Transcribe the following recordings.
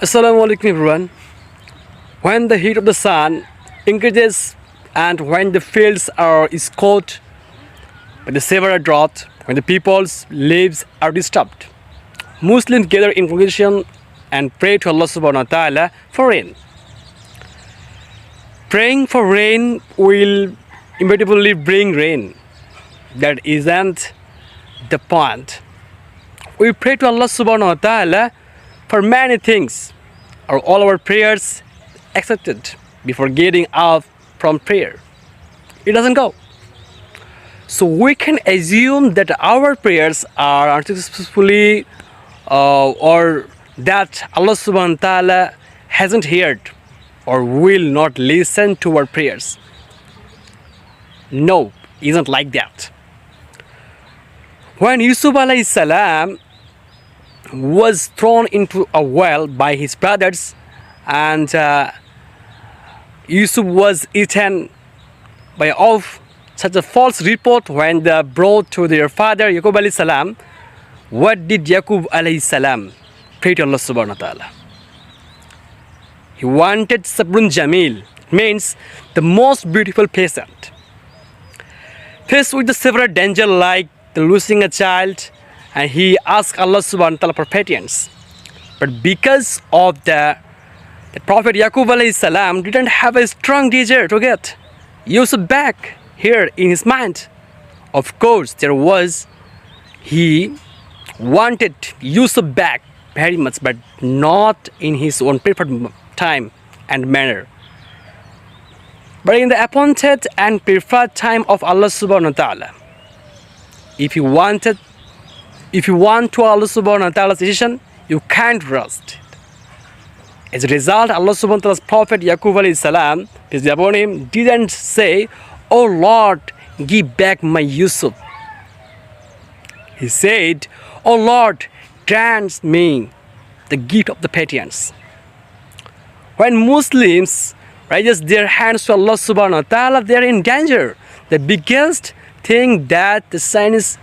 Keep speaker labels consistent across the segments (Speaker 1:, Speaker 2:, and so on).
Speaker 1: Assalamu alaikum everyone. When the heat of the sun increases and when the fields are scorched by the severe drought, when the people's lives are disturbed, Muslims gather in congregation and pray to Allah subhanahu wa ta'ala for rain. Praying for rain will inevitably bring rain. That isn't the point. We pray to Allah subhanahu wa ta'ala for many things. Are all our prayers accepted before getting up from prayer? It doesn't go. So we can assume that our prayers are unsuccessfully or that Allah subhanahu wa ta'ala hasn't heard or will not listen to our prayers. No, it isn't like that. When Yusuf alayhi salam was thrown into a well by his brothers and Yusuf was eaten by of such a false report when they brought to their father Yaqub alayhi salam, what did Yaqub alayhi salam pray to Allah subhanahu wa ta'ala? He wanted Sabrun Jamil, means the most beautiful patient. Faced with the severe danger like the losing a child, and he asked Allah subhanahu wa ta'ala for patience. But because of the Prophet Yaqub alayhi salam didn't have a strong desire to get Yusuf back here in his mind. Of course, he wanted Yusuf back very much, but not in his own preferred time and manner, but in the appointed and preferred time of Allah subhanahu wa ta'ala. If you want to Allah subhanahu wa ta'ala's decision, you can't rush it. As a result, Allah subhanahu wa ta'ala's Prophet Yaqub alayhi salam, peace be upon him, didn't say, "Oh Lord, give back my Yusuf." He said, "Oh Lord, grant me the gift of the patience." When Muslims raise their hands to Allah subhanahu wa ta'ala, they are in danger. The biggest thing that the signs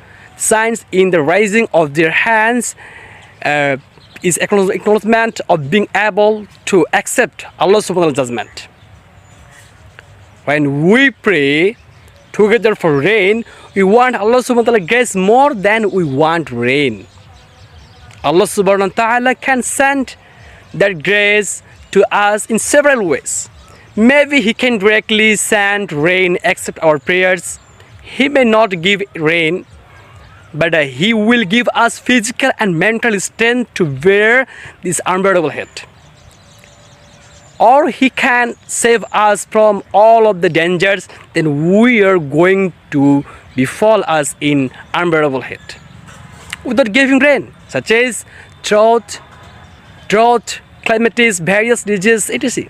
Speaker 1: in the raising of their hands is acknowledgement of being able to accept Allah subhanahu wa ta'ala's judgment. When we pray together for rain, we want Allah subhanahu wa ta'ala grace more than we want rain. Allah subhanahu wa ta'ala can send that grace to us in several ways. Maybe He can directly send rain, accept our prayers. He may not give rain, but He will give us physical and mental strength to bear this unbearable heat. Or He can save us from all of the dangers that we are going to befall us in unbearable heat without giving rain, such as drought, calamities, various diseases, etc.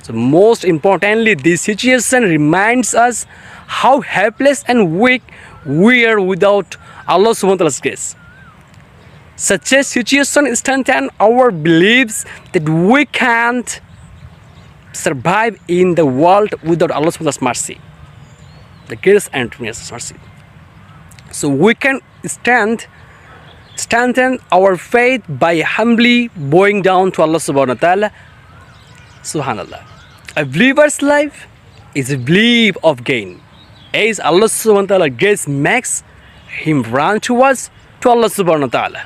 Speaker 1: So most importantly, this situation reminds us how helpless and weak we are without Allah subhanahu wa ta'ala's grace. Such a situation strengthens our beliefs that we can't survive in the world without Allah subhanahu wa ta'ala's mercy, the grace and mercy. So we can strengthen our faith by humbly bowing down to Allah subhanahu wa ta'ala. Subhanallah. A believer's life is a belief of gain, as Allah subhanahu wa ta'ala grace makes him run towards to Allah subhanahu wa ta'ala.